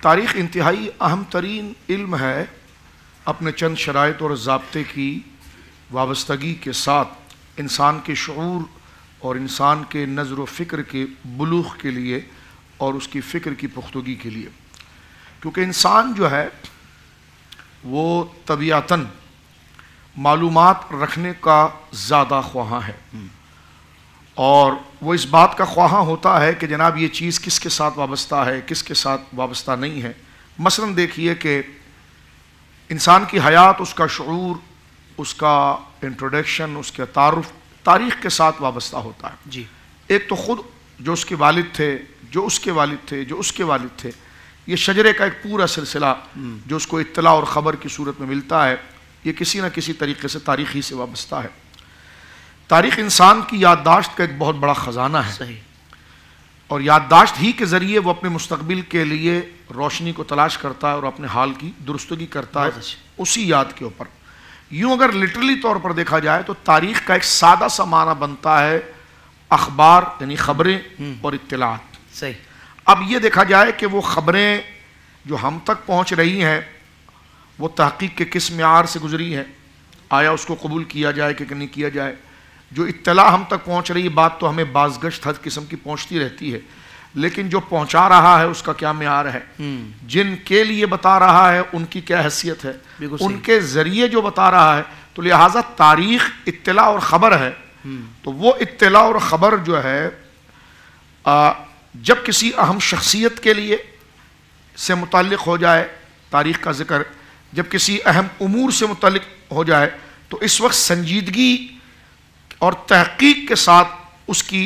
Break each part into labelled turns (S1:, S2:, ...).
S1: تاریخ انتہائی اہم ترین علم ہے، اپنے چند شرائط اور ضابطے کی وابستگی کے ساتھ انسان کے شعور اور انسان کے نظر و فکر کے بلوغ کے لیے اور اس کی فکر کی پختگی کے لیے، کیونکہ انسان جو ہے وہ طبیعتاً معلومات رکھنے کا زیادہ خواہاں ہے، اور وہ اس بات کا خواہاں ہوتا ہے کہ جناب یہ چیز کس کے ساتھ وابستہ ہے، کس کے ساتھ وابستہ نہیں ہے۔ مثلاً دیکھیے کہ انسان کی حیات، اس کا شعور، اس کا انٹروڈکشن، اس کا تعارف تاریخ کے ساتھ وابستہ ہوتا ہے۔
S2: جی،
S1: ایک تو خود جو اس کے والد تھے، جو اس کے والد تھے، جو اس کے والد تھے، یہ شجرے کا ایک پورا سلسلہ جو اس کو اطلاع اور خبر کی صورت میں ملتا ہے، یہ کسی نہ کسی طریقے سے تاریخی سے وابستہ ہے۔ تاریخ انسان کی یادداشت کا ایک بہت بڑا خزانہ ہے،
S2: صحیح،
S1: اور یادداشت ہی کے ذریعے وہ اپنے مستقبل کے لیے روشنی کو تلاش کرتا ہے اور اپنے حال کی درستگی کرتا ہے اسی یاد کے اوپر۔ یوں اگر لٹرلی طور پر دیکھا جائے تو تاریخ کا ایک سادہ سا معنی بنتا ہے اخبار، یعنی خبریں اور اطلاعات۔
S2: صحیح۔
S1: اب یہ دیکھا جائے کہ وہ خبریں جو ہم تک پہنچ رہی ہیں وہ تحقیق کے کس معیار سے گزری ہیں، آیا اس کو قبول کیا جائے کہ نہیں کیا جائے۔ جو اطلاع ہم تک پہنچ رہی بات تو ہمیں بازگشت ہر قسم کی پہنچتی رہتی ہے، لیکن جو پہنچا رہا ہے اس کا کیا معیار ہے، جن کے لیے بتا رہا ہے ان کی کیا حیثیت ہے، ان کے ذریعے جو بتا رہا ہے، تو لہٰذا تاریخ اطلاع اور خبر ہے۔ تو وہ اطلاع اور خبر جو ہے جب کسی اہم شخصیت کے لیے سے متعلق ہو جائے تاریخ کا ذکر، جب کسی اہم امور سے متعلق ہو جائے، تو اس وقت سنجیدگی اور تحقیق کے ساتھ اس کی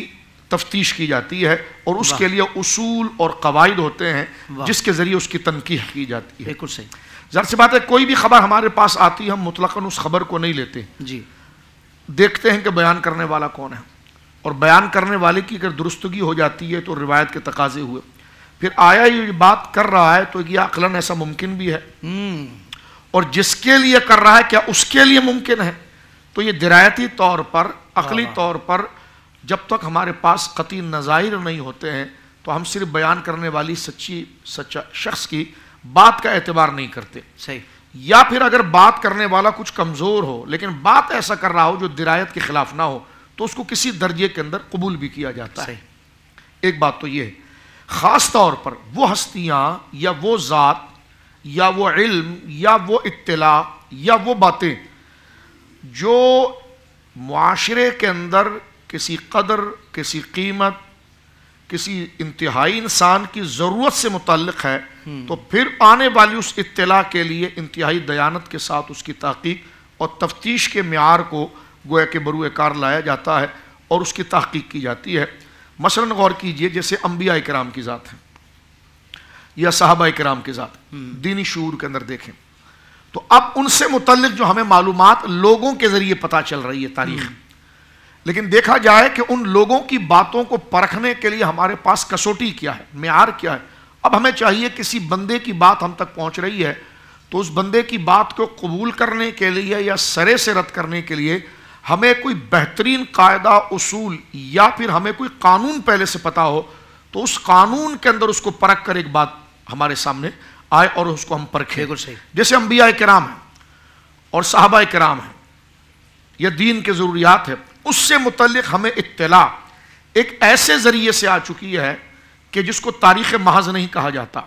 S1: تفتیش کی جاتی ہے، اور اس کے لیے اصول اور قواعد ہوتے ہیں جس کے ذریعے اس کی تنقیح کی جاتی ہے۔
S2: بالکل صحیح۔
S1: ظاہر سی بات ہے کوئی بھی خبر ہمارے پاس آتی ہے ہم مطلقاً اس خبر کو نہیں لیتے،
S2: جی،
S1: دیکھتے ہیں کہ بیان کرنے والا کون ہے، اور بیان کرنے والے کی اگر درستگی ہو جاتی ہے تو روایت کے تقاضے ہوئے، پھر آیا یہ بات کر رہا ہے تو یہ عقلاً ایسا ممکن بھی ہے، اور جس کے لیے کر رہا ہے کیا اس کے لیے ممکن ہے، تو یہ درایتی طور پر، عقلی طور پر جب تک ہمارے پاس قطعی نظائر نہیں ہوتے ہیں تو ہم صرف بیان کرنے والی سچا شخص کی بات کا اعتبار نہیں کرتے۔
S2: صحیح۔
S1: یا پھر اگر بات کرنے والا کچھ کمزور ہو لیکن بات ایسا کر رہا ہو جو درایت کے خلاف نہ ہو تو اس کو کسی درجے کے اندر قبول بھی کیا جاتا ہے۔ ایک بات تو یہ ہے، خاص طور پر وہ ہستیاں یا وہ ذات یا وہ علم یا وہ اطلاع یا وہ باتیں جو معاشرے کے اندر کسی قدر، کسی قیمت، کسی انتہائی انسان کی ضرورت سے متعلق ہے، تو پھر آنے والی اس اطلاع کے لیے انتہائی دیانت کے ساتھ اس کی تحقیق اور تفتیش کے معیار کو گویا کہ بروئے کار لایا جاتا ہے اور اس کی تحقیق کی جاتی ہے۔ مثلاً غور کیجئے جیسے انبیاء کرام کی ذات ہے یا صحابہ کرام کی ذات، دینی شعور کے اندر دیکھیں تو اب ان سے متعلق جو ہمیں معلومات لوگوں کے ذریعے پتہ چل رہی ہے تاریخ، لیکن دیکھا جائے کہ ان لوگوں کی باتوں کو پرکھنے کے لیے ہمارے پاس کسوٹی کیا ہے، معیار کیا ہے۔ اب ہمیں چاہیے کسی بندے کی بات ہم تک پہنچ رہی ہے تو اس بندے کی بات کو قبول کرنے کے لیے یا سرے سے رد کرنے کے لیے ہمیں کوئی بہترین قاعدہ، اصول یا پھر ہمیں کوئی قانون پہلے سے پتا ہو تو اس قانون کے اندر اس کو پرکھ کر ایک بات ہمارے سامنے آئے اور اس کو ہم پرکھیں۔ جیسے انبیاء کرام ہیں اور صحابہ کرام ہیں یا دین کے ضروریات ہے، اس سے متعلق ہمیں اطلاع ایک ایسے ذریعے سے آ چکی ہے کہ جس کو تاریخ محض نہیں کہا جاتا،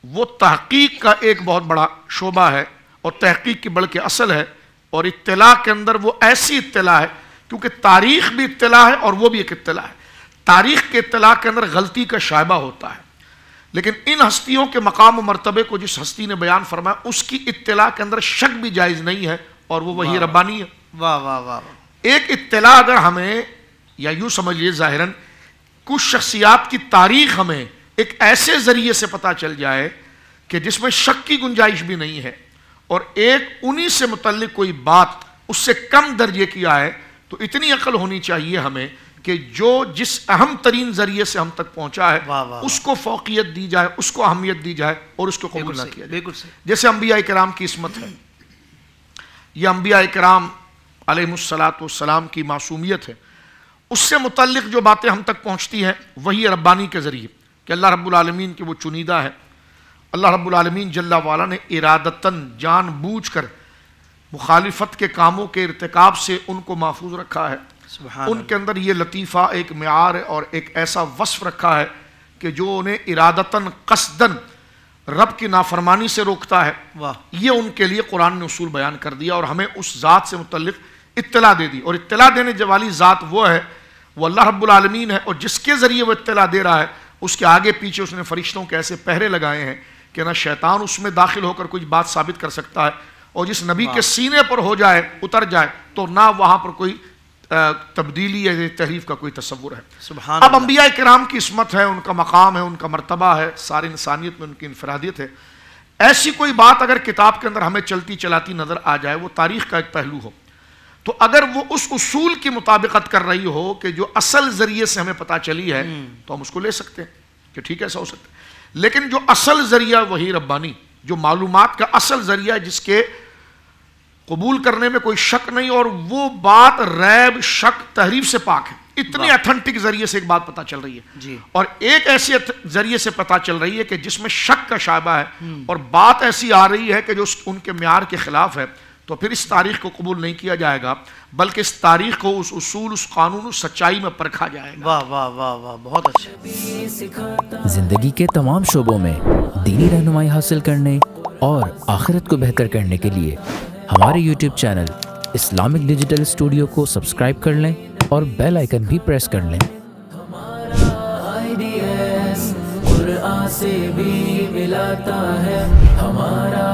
S1: وہ تحقیق کا ایک بہت بڑا شعبہ ہے اور تحقیق کی بلکہ اصل ہے، اور اطلاع کے اندر وہ ایسی اطلاع ہے کیونکہ تاریخ بھی اطلاع ہے اور وہ بھی ایک اطلاع ہے۔ تاریخ کے اطلاع کے اندر غلطی کا شائبہ ہوتا ہے، لیکن ان ہستیوں کے مقام و مرتبے کو جس ہستی نے بیان فرمایا اس کی اطلاع کے اندر شک بھی جائز نہیں ہے، اور وہ وحی ربانی ہے۔
S2: واہ واہ واہ۔
S1: ایک اطلاع اگر ہمیں، یا یوں سمجھیے ظاہراً کچھ شخصیات کی تاریخ ہمیں ایک ایسے ذریعے سے پتہ چل جائے کہ جس میں شک کی گنجائش بھی نہیں ہے، اور ایک انہی سے متعلق کوئی بات اس سے کم درجے کی آئے، تو اتنی عقل ہونی چاہیے ہمیں کہ جو جس اہم ترین ذریعے سے ہم تک پہنچا ہے اس کو فوقیت دی جائے، اس کو اہمیت دی جائے اور اس کو قبول نہ کیا جائے۔ جیسے انبیاء کرام کی عصمت ہے، یہ انبیاء کرام علیہ السلام کی معصومیت ہے، اس سے متعلق جو باتیں ہم تک پہنچتی ہیں وہی ربانی کے ذریعے کہ اللہ رب العالمین کے وہ چنیدہ ہے، اللہ رب العالمین جل وعلا نے ارادتاً جان بوجھ کر مخالفت کے کاموں کے ارتکاب سے ان کو محفوظ رکھا ہے. ان کے اندر یہ لطیفہ ایک معیار اور ایک ایسا وصف رکھا ہے کہ جو انہیں ارادتاً قصداً رب کی نافرمانی سے روکتا ہے. یہ ان کے لیے قرآن نے اصول بیان کر دیا اور ہمیں اس ذات سے متعلق اطلاع دے دی. اور اطلاع دینے والی ذات وہ ہے، وہ اللہ رب العالمین ہے، اور جس کے ذریعے وہ اطلاع دے رہا ہے اس کے آگے پیچھے اس نے فرشتوں کے ایسے پہرے لگائے ہیں کہ نہ شیطان اس میں داخل ہو کر کچھ بات ثابت کر سکتا ہے، اور جس نبی کے سینے پر ہو جائے، اتر جائے، تو نہ وہاں پر کوئی تبدیلی یا تحریف کا کوئی تصور ہے. اب انبیاء کرام کی عصمت ہے، ان کا مقام ہے، ان کا مرتبہ ہے، ساری انسانیت میں ان کی انفرادیت ہے. ایسی کوئی بات اگر کتاب کے اندر ہمیں چلتی چلاتی نظر آ جائے، وہ تاریخ کا ایک پہلو ہو، تو اگر وہ اس اصول کی مطابقت کر رہی ہو کہ جو اصل ذریعے سے ہمیں پتہ چلی ہے، تو ہم اس کو لے سکتے ہیں کہ ٹھیک ہے ایسا ہو سکتا ہے. لیکن جو اصل ذریعہ وہی ربانی، جو معلومات کا اصل ذریعہ جس کے قبول کرنے میں کوئی شک نہیں، اور وہ بات ریب، شک، تحریف سے پاک ہے. اتنے اتھنٹک ذریعے سے ایک بات پتہ چل رہی ہے، اور ایک ایسے ذریعے سے پتہ چل رہی ہے کہ جس میں شک کا شائبہ ہے، اور بات ایسی آ رہی ہے کہ جو ان کے معیار کے خلاف ہے، تو پھر اس تاریخ کو قبول نہیں کیا جائے گا، بلکہ اس تاریخ کو اس اصول، اس قانون، اس سچائی میں پرکھا جائے گا.
S2: واہ واہ واہ واہ، بہت اچھا.
S3: زندگی کے تمام شعبوں میں دینی رہنمائی حاصل کرنے اور آخرت کو بہتر کرنے کے لیے ہمارے YouTube channel Islamic digital studio کو سبسکرائب کر لیں اور بیل آئیکن بھی پریس کر لیں. قرآن سے بھی ملاتا ہے ہمارا